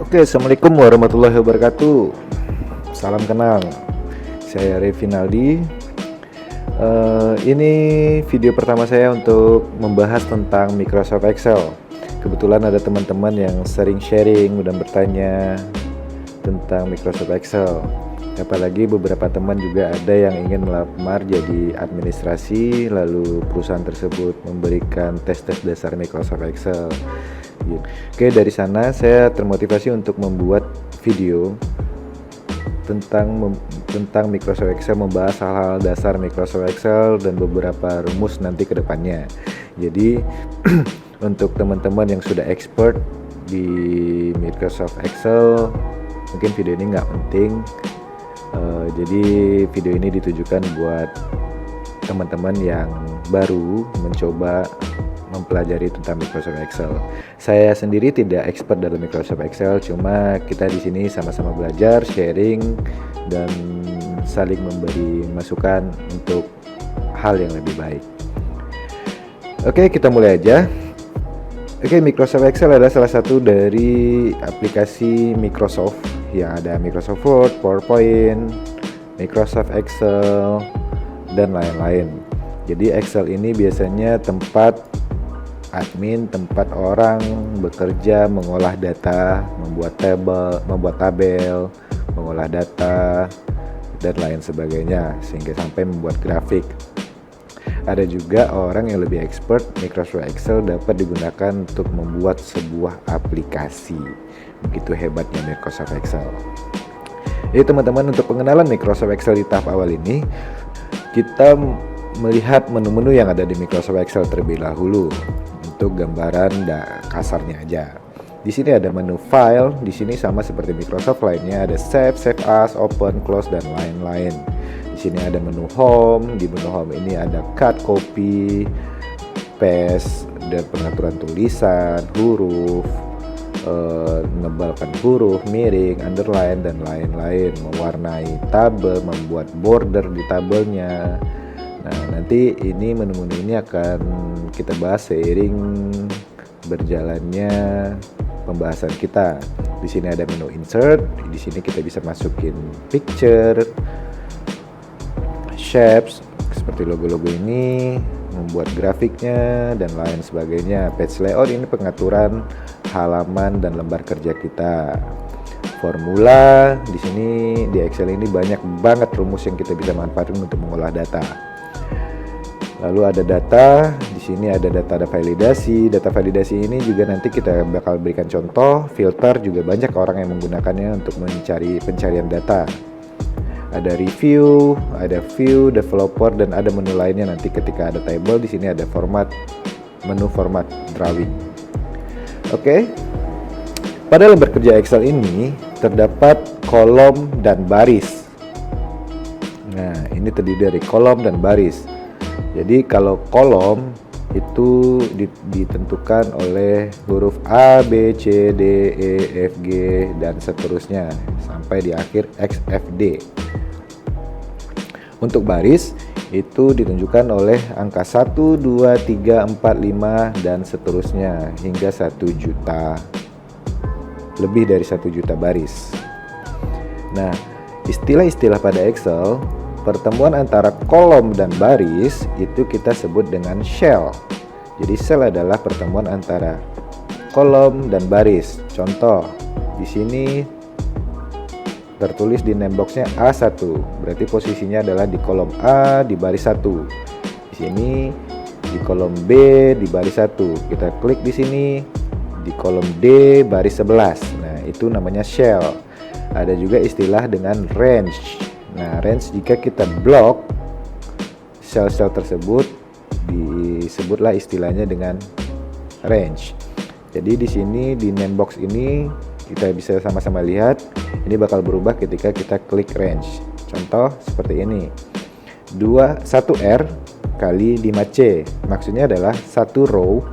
Oke, assalamualaikum warahmatullahi wabarakatuh. Salam kenal. Saya Revinaldi. Ini video pertama saya untuk membahas tentang Microsoft Excel. Kebetulan ada teman-teman yang sering sharing dan bertanya tentang Microsoft Excel. Apalagi beberapa teman juga ada yang ingin melamar jadi administrasi, lalu perusahaan tersebut memberikan tes-tes dasar Microsoft Excel. Oke, dari sana saya termotivasi untuk membuat video tentang Microsoft Excel, membahas hal-hal dasar Microsoft Excel dan beberapa rumus nanti ke depannya. Jadi untuk teman-teman yang sudah expert di Microsoft Excel, mungkin video ini nggak penting. Jadi video ini ditujukan buat teman-teman yang baru mencoba mempelajari tentang Microsoft Excel. Saya sendiri tidak expert dalam Microsoft Excel, cuma kita di sini sama-sama belajar, sharing, dan saling memberi masukan untuk hal yang lebih baik. Oke, kita mulai aja. Oke, Microsoft Excel adalah salah satu dari aplikasi Microsoft yang ada Microsoft Word, PowerPoint, Microsoft Excel, dan lain-lain. Jadi Excel ini biasanya tempat admin, tempat orang bekerja mengolah data, membuat tabel, mengolah data, dan lain sebagainya, sehingga sampai membuat grafik. Ada juga orang yang lebih expert, Microsoft Excel dapat digunakan untuk membuat sebuah aplikasi. Begitu hebatnya Microsoft Excel. Jadi teman-teman, untuk pengenalan Microsoft Excel di tahap awal ini, kita melihat menu-menu yang ada di Microsoft Excel terlebih dahulu. Untuk gambaran kasarnya aja. Di sini ada menu file, di sini sama seperti Microsoft lainnya, ada save, save as, open, close, dan lain-lain. Di sini ada menu home, di menu home ini ada cut, copy, paste, dan pengaturan tulisan, huruf, menebalkan huruf, miring, underline, dan lain-lain. Mewarnai tabel, membuat border di tabelnya. Nah, nanti ini menu-menu ini akan kita bahas seiring berjalannya pembahasan kita. Di sini ada menu insert, di sini kita bisa masukin picture, shapes seperti logo-logo ini, membuat grafiknya dan lain sebagainya. Page layout ini pengaturan halaman dan lembar kerja kita. Formula di sini di Excel ini banyak banget rumus yang kita bisa manfaatkan untuk mengolah data. Lalu ada data, di sini ada data validasi. Data validasi ini juga nanti kita bakal berikan contoh. Filter juga banyak orang yang menggunakannya untuk mencari pencarian data. Ada review, ada view, developer, dan ada menu lainnya nanti ketika ada table. Di sini ada format, menu format drawing. Oke. Pada lembar kerja Excel ini terdapat kolom dan baris. Nah, ini terdiri dari kolom dan baris. Jadi kalau kolom itu ditentukan oleh huruf A, B, C, D, E, F, G, dan seterusnya sampai di akhir X, F, D. Untuk baris itu ditunjukkan oleh angka 1, 2, 3, 4, 5, dan seterusnya hingga 1 juta. Lebih dari 1 juta baris. Nah, istilah-istilah pada Excel, pertemuan antara kolom dan baris itu kita sebut dengan cell. Jadi cell adalah pertemuan antara kolom dan baris. Contoh, di sini tertulis di name box-nya A1, berarti posisinya adalah di kolom A di baris 1. Di sini di kolom B di baris 1. Kita klik di sini di kolom D baris 11. Nah, itu namanya cell. Ada juga istilah dengan range. Nah, range jika kita blok sel-sel tersebut disebutlah istilahnya dengan range. Jadi di sini di name box ini kita bisa sama-sama lihat ini bakal berubah ketika kita klik range. Contoh seperti ini. 1R kali 5C. Maksudnya adalah 1 row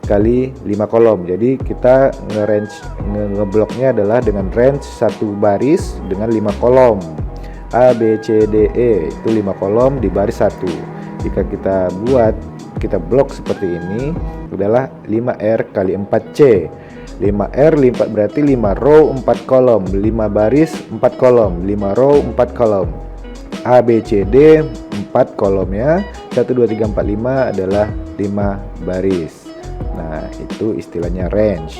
kali 5 kolom. Jadi kita ngebloknya adalah dengan range 1 baris dengan 5 kolom. A, B, C, D, E itu 5 kolom di baris 1. Jika kita blok seperti ini adalah 5R kali 4C. 5R berarti 5 row 4 kolom, 5 baris 4 kolom, 5 row 4 kolom. A B C D 4 kolomnya, 1 2 3 4 5 adalah 5 baris. Nah, itu istilahnya range.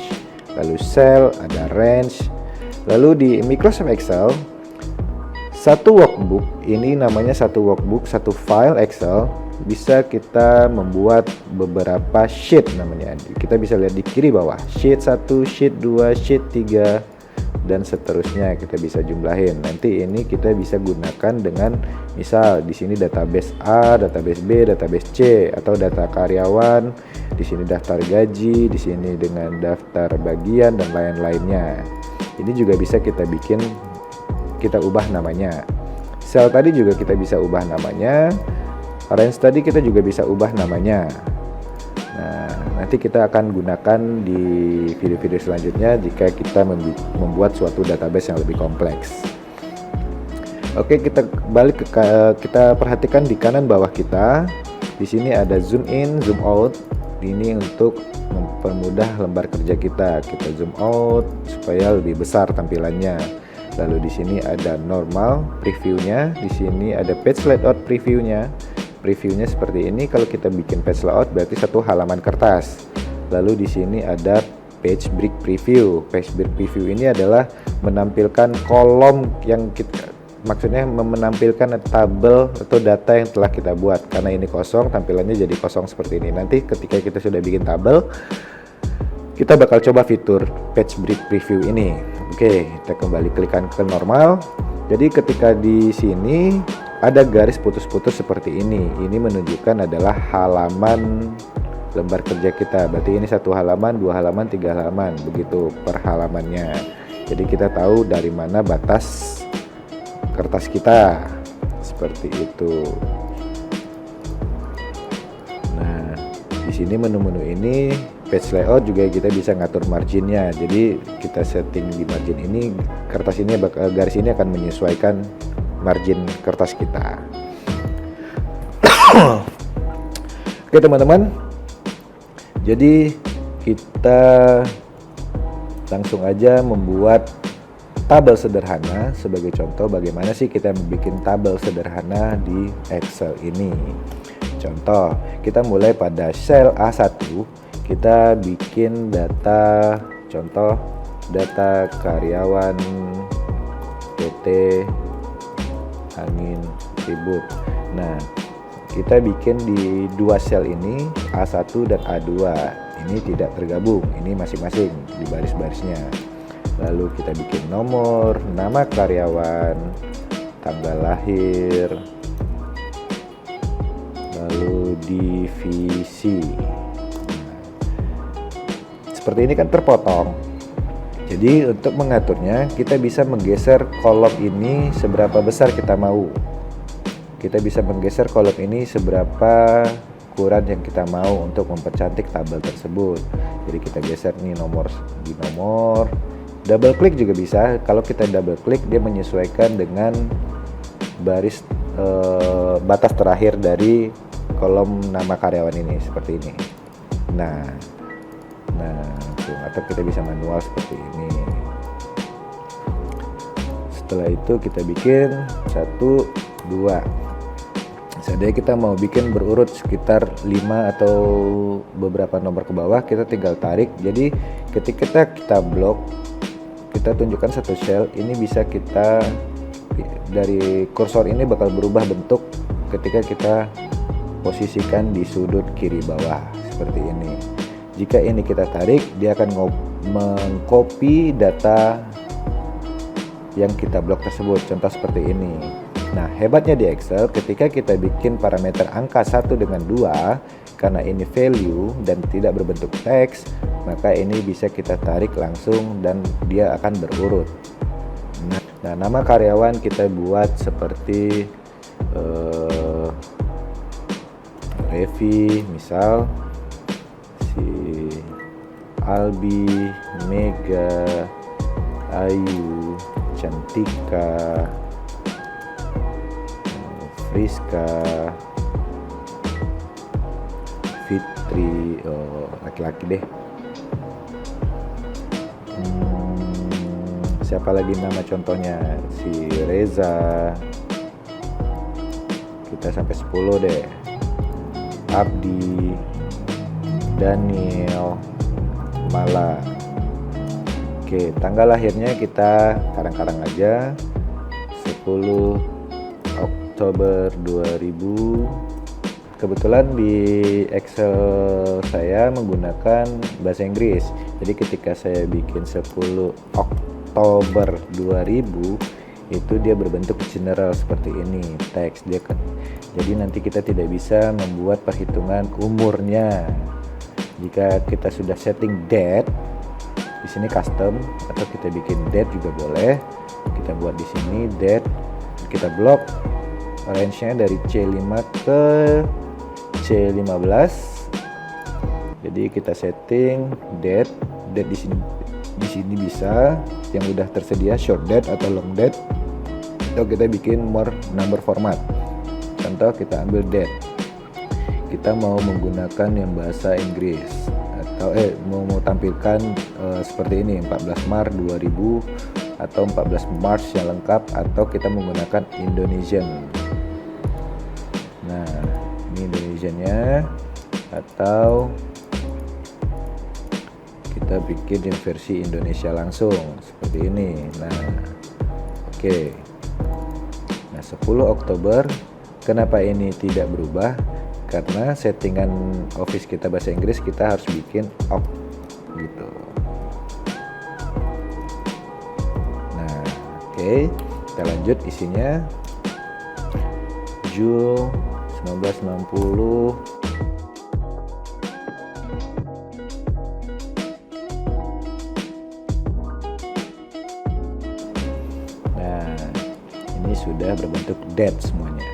Lalu cell ada range. Lalu di Microsoft Excel satu workbook, ini namanya satu workbook, satu file Excel, bisa kita membuat beberapa sheet namanya. Kita bisa lihat di kiri bawah, sheet 1, sheet 2, sheet 3 dan seterusnya kita bisa jumlahin. Nanti ini kita bisa gunakan dengan misal di sini database A, database B, database C, atau data karyawan, di sini daftar gaji, di sini dengan daftar bagian dan lain-lainnya. Ini juga bisa kita bikin, kita ubah namanya. Sel tadi juga kita bisa ubah namanya. Range tadi kita juga bisa ubah namanya. Nah, nanti kita akan gunakan di video-video selanjutnya jika kita membuat suatu database yang lebih kompleks. Oke, kita balik kita perhatikan di kanan bawah kita. Di sini ada zoom in, zoom out. Ini untuk mempermudah lembar kerja kita. Kita zoom out supaya lebih besar tampilannya. Lalu di sini ada normal previewnya. Di sini ada page layout previewnya. Previewnya seperti ini. Kalau kita bikin page layout berarti satu halaman kertas. Lalu di sini ada page break preview. Page break preview ini adalah menampilkan kolom yang maksudnya menampilkan tabel atau data yang telah kita buat. Karena ini kosong, tampilannya jadi kosong seperti ini. Nanti ketika kita sudah bikin tabel, kita bakal coba fitur page break preview ini. Oke, kita kembali klikkan ke normal. Jadi ketika di sini ada garis putus-putus seperti ini. Ini menunjukkan adalah halaman lembar kerja kita. Berarti ini 1 halaman, 2 halaman, 3 halaman, begitu per halamannya. Jadi kita tahu dari mana batas kertas kita. Seperti itu. Nah, di sini menu-menu ini page layout juga kita bisa ngatur marginnya. Jadi kita setting di margin ini, kertas ini garis ini akan menyesuaikan margin kertas kita. Oke teman-teman, jadi kita langsung aja membuat tabel sederhana. Sebagai contoh bagaimana sih kita membuat tabel sederhana di Excel ini. Contoh, kita mulai pada sel A1, kita bikin data, contoh data karyawan PT Angin Ribut. Nah, kita bikin di dua sel ini, A1 dan A2. Ini tidak tergabung, ini masing-masing di baris-barisnya. Lalu kita bikin nomor, nama karyawan, tanggal lahir, lalu divisi. Seperti ini kan terpotong. Jadi untuk mengaturnya kita bisa menggeser kolom ini seberapa besar kita mau. Kita bisa menggeser kolom ini seberapa ukuran yang kita mau untuk mempercantik tabel tersebut. Jadi kita geser nih nomor di nomor. Double klik juga bisa. Kalau kita double klik dia menyesuaikan dengan baris batas terakhir dari kolom nama karyawan ini seperti ini. Nah, atau kita bisa manual seperti ini. Setelah itu kita bikin 1, 2. Seandainya kita mau bikin berurut sekitar 5 atau beberapa nomor ke bawah, kita tinggal tarik. Jadi ketika kita blok, kita tunjukkan satu sel, ini bisa kita dari kursor ini bakal berubah bentuk ketika kita posisikan di sudut kiri bawah seperti ini. Jika ini kita tarik, dia akan mengcopy data yang kita blok tersebut. Contoh seperti ini. Nah, hebatnya di Excel ketika kita bikin parameter angka 1 dengan 2, karena ini value dan tidak berbentuk teks, maka ini bisa kita tarik langsung dan dia akan berurut. Nah, nama karyawan kita buat seperti Revi, misal si Albi, Mega, Ayu, Cantika, Friska, Fitri, laki-laki deh. siapa lagi nama contohnya, si Reza, kita sampai 10 deh, Abdi, Daniel, Mala. Oke, tanggal lahirnya kita karang-karang aja, 10 Oktober 2000. Kebetulan di Excel saya menggunakan bahasa Inggris. Jadi ketika saya bikin 10 Oktober 2000, itu dia berbentuk general seperti ini, teks dia kan. Jadi nanti kita tidak bisa membuat perhitungan umurnya. Jika kita sudah setting date, di sini custom, atau kita bikin date juga boleh. Kita buat di sini date, kita blok range-nya dari C5 ke C15. Jadi kita setting date di sini bisa yang udah tersedia short date atau long date, atau kita bikin more number format. Contoh kita ambil date, kita mau menggunakan yang bahasa Inggris atau mau tampilkan seperti ini 14 Maret 2000 atau 14 March yang lengkap, atau kita menggunakan Indonesian. Nah, ini Indonesiannya, atau kita bikin yang versi Indonesia langsung seperti ini. Nah, oke. Nah, 10 Oktober, kenapa ini tidak berubah? Karena settingan Office kita bahasa Inggris, kita harus bikin ok gitu. Nah, oke. Kita lanjut isinya. Jul 1960. Nah, ini sudah berbentuk date semuanya.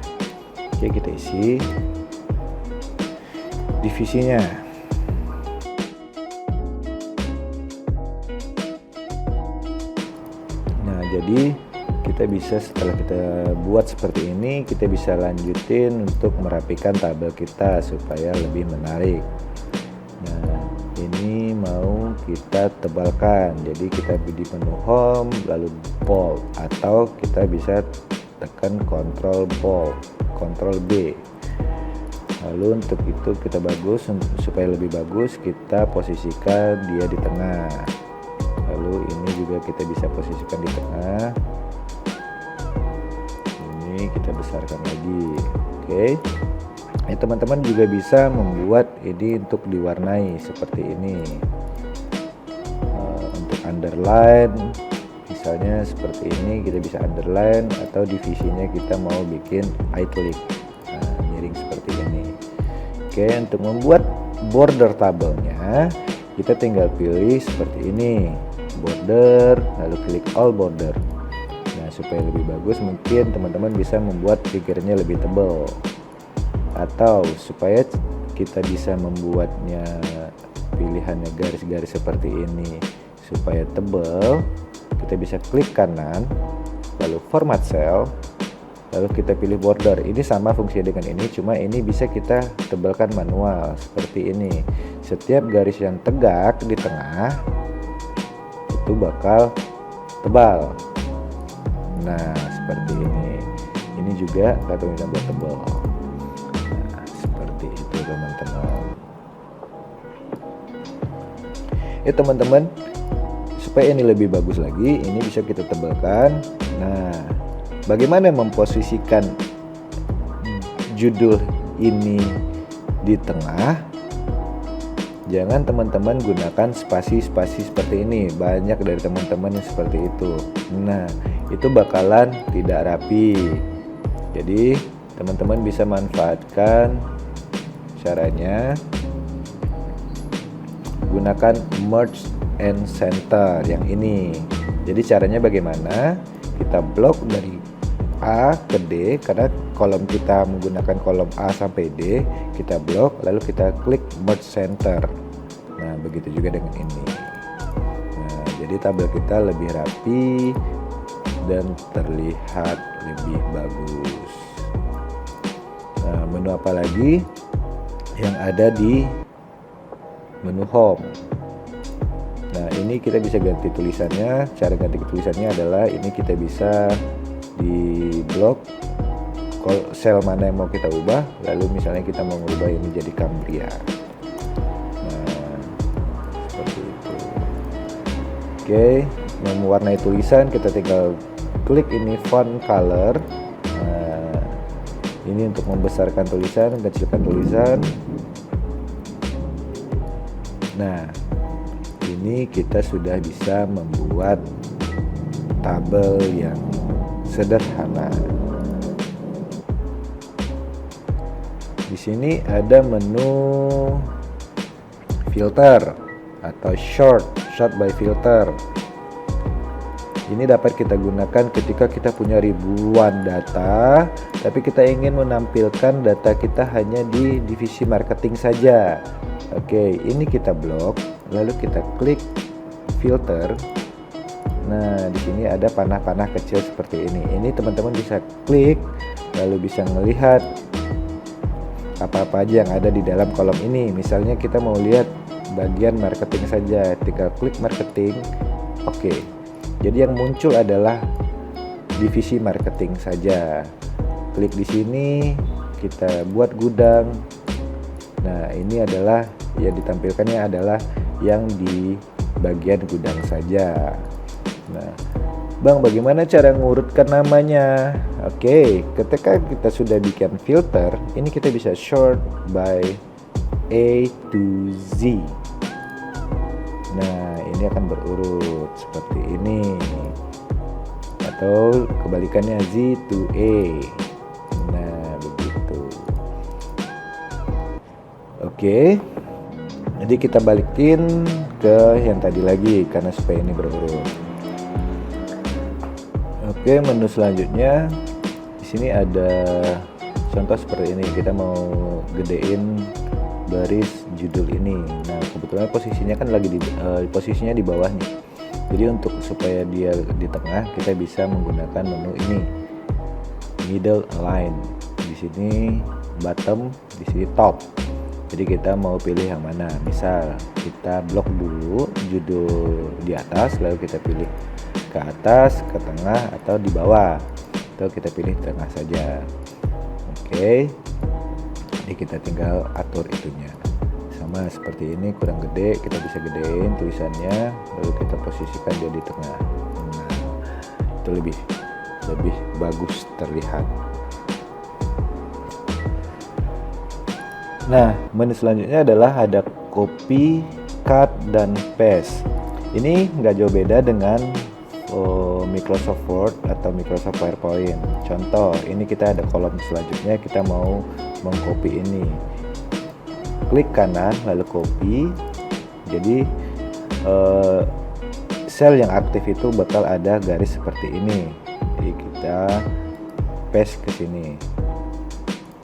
Oke, kita isi divisinya. Nah, jadi kita bisa, setelah kita buat seperti ini, kita bisa lanjutin untuk merapikan tabel kita supaya lebih menarik. Nah, ini mau kita tebalkan, jadi kita di menu home lalu bold, atau kita bisa tekan Ctrl bold, Ctrl B. Lalu untuk itu kita supaya lebih bagus, kita posisikan dia di tengah. Lalu ini juga kita bisa posisikan di tengah. Ini kita besarkan lagi. Oke. Teman-teman juga bisa membuat ini untuk diwarnai seperti ini. Untuk underline, misalnya seperti ini, kita bisa underline, atau divisinya kita mau bikin italic, miring seperti ini. Oke, untuk membuat border tabelnya, kita tinggal pilih seperti ini, border, lalu klik all border. Nah, supaya lebih bagus, mungkin teman-teman bisa membuat figurnya lebih tebal, atau supaya kita bisa membuatnya pilihannya garis-garis seperti ini supaya tebal, kita bisa klik kanan lalu format cell, lalu kita pilih border. Ini sama fungsinya dengan ini, cuma ini bisa kita tebalkan manual seperti ini. Setiap garis yang tegak di tengah itu bakal tebal. Nah, seperti ini. Ini juga kita bisa buat tebal. Nah, seperti itu teman-teman. Teman-teman, supaya ini lebih bagus lagi, ini bisa kita tebalkan. Nah, bagaimana memposisikan judul ini di tengah? Jangan teman-teman gunakan spasi-spasi seperti ini. Banyak dari teman-teman yang seperti itu. Nah, itu bakalan tidak rapi. Jadi, teman-teman bisa manfaatkan caranya. Gunakan merge and center yang ini. Jadi caranya bagaimana? Kita blok dari A ke D, karena kolom kita menggunakan kolom A sampai D, kita blok, lalu kita klik merge center. Nah, begitu juga dengan ini. Nah, jadi tabel kita lebih rapi dan terlihat lebih bagus. Nah, menu apa lagi yang ada di menu home? Nah, ini kita bisa ganti tulisannya. Cara ganti tulisannya adalah ini kita bisa di blok sel mana yang mau kita ubah, lalu misalnya kita mau mengubah ini jadi Cambria. Nah, seperti itu. Oke, mewarnai tulisan kita tinggal klik ini font color. Nah, ini untuk membesarkan tulisan, mengecilkan tulisan. Nah, ini kita sudah bisa membuat tabel yang sederhana. Di sini ada menu filter atau sort by filter. Ini dapat kita gunakan ketika kita punya ribuan data, tapi kita ingin menampilkan data kita hanya di divisi marketing saja. Oke, ini kita blok, lalu kita klik filter. Nah, di sini ada panah-panah kecil seperti ini. Ini teman-teman bisa klik, lalu bisa melihat apa-apa aja yang ada di dalam kolom ini. Misalnya kita mau lihat bagian marketing saja, tinggal klik marketing. Oke. Jadi yang muncul adalah divisi marketing saja. Klik di sini, kita buat gudang. Nah, ini adalah yang ditampilkannya adalah yang di bagian gudang saja. Nah, Bang, bagaimana cara ngurutkan namanya? Oke, ketika kita sudah bikin filter, ini kita bisa sort by A to Z. Nah, ini akan berurut seperti ini, atau kebalikannya Z to A. Nah, begitu. Oke, jadi kita balikin ke yang tadi lagi karena supaya ini berurut. Oke, menu selanjutnya di sini ada contoh seperti ini. Kita mau gedein baris judul ini. Nah, kebetulan posisinya kan lagi posisinya di bawah nih. Jadi untuk supaya dia di tengah, kita bisa menggunakan menu ini, middle align. Di sini bottom, di sini top. Jadi kita mau pilih yang mana. Misal kita blok dulu judul di atas, lalu kita pilih ke atas, ke tengah, atau di bawah. Atau kita pilih tengah saja. Oke. Jadi kita tinggal atur itunya. Sama seperti ini, kurang gede, kita bisa gedein tulisannya, lalu kita posisikan dia di tengah. Nah, itu lebih bagus terlihat. Nah, menu selanjutnya adalah ada copy, cut, dan paste. Ini nggak jauh beda dengan Microsoft Word atau Microsoft PowerPoint. Contoh, ini kita ada kolom selanjutnya, kita mau mengcopy ini. Klik kanan lalu copy. Jadi sel yang aktif itu bakal ada garis seperti ini. Jadi kita paste ke sini.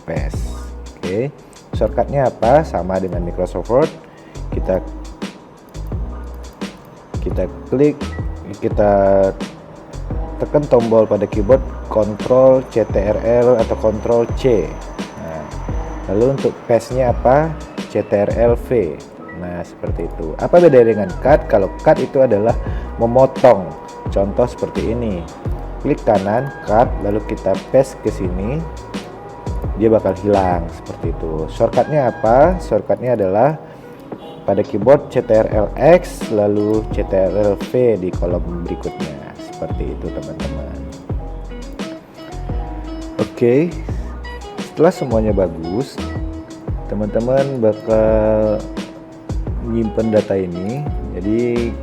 Paste. Oke. Shortcutnya apa? Sama dengan Microsoft Word. Kita klik, kita tekan tombol pada keyboard Ctrl Ctrl atau Ctrl C. Nah, lalu untuk paste-nya apa? Ctrl V. Nah, seperti itu. Apa beda dengan cut? Kalau cut itu adalah memotong. Contoh seperti ini. Klik kanan, cut, lalu kita paste ke sini. Dia bakal hilang seperti itu. Shortcutnya apa? Shortcutnya adalah pada keyboard Ctrl X lalu Ctrl V di kolom berikutnya. Seperti itu, teman-teman. Oke, setelah semuanya bagus, teman-teman bakal nyimpen data ini. Jadi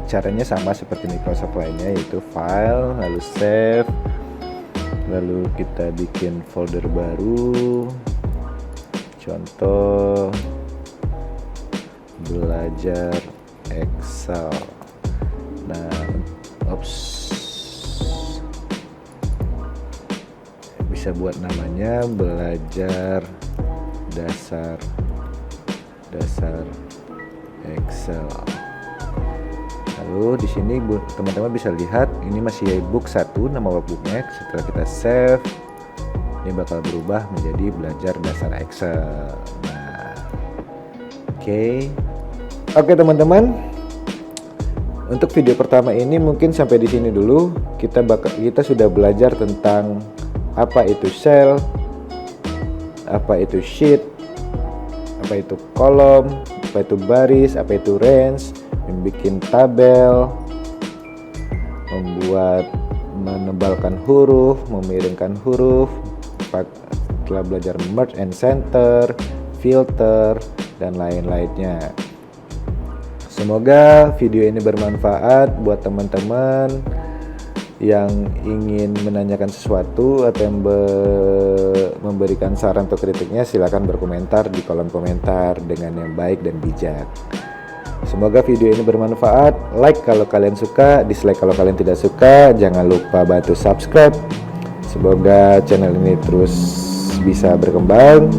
caranya sama seperti Microsoft lainnya, yaitu file lalu save, lalu kita bikin folder baru. Contoh belajar Excel. Nah, bisa buat namanya belajar dasar Excel. Lalu di sini teman-teman bisa lihat ini masih book 1 nama workbooknya. Setelah kita save, ini bakal berubah menjadi belajar dasar Excel. Nah, oke teman-teman, Untuk video pertama ini mungkin sampai di sini dulu. Kita sudah belajar tentang apa itu cell, apa itu sheet, apa itu kolom, apa itu baris, apa itu range, membuat tabel, menebalkan huruf, memiringkan huruf. Telah belajar merge and center, filter, dan lain-lainnya. Semoga video ini bermanfaat buat teman-teman yang ingin menanyakan sesuatu atau yang memberikan saran atau kritiknya. Silakan berkomentar di kolom komentar dengan yang baik dan bijak. Semoga video ini bermanfaat. Like kalau kalian suka, dislike kalau kalian tidak suka. Jangan lupa bantu subscribe. Semoga channel ini terus bisa berkembang.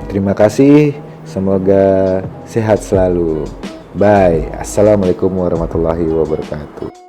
Terima kasih. Semoga sehat selalu. Bye. Assalamualaikum warahmatullahi wabarakatuh.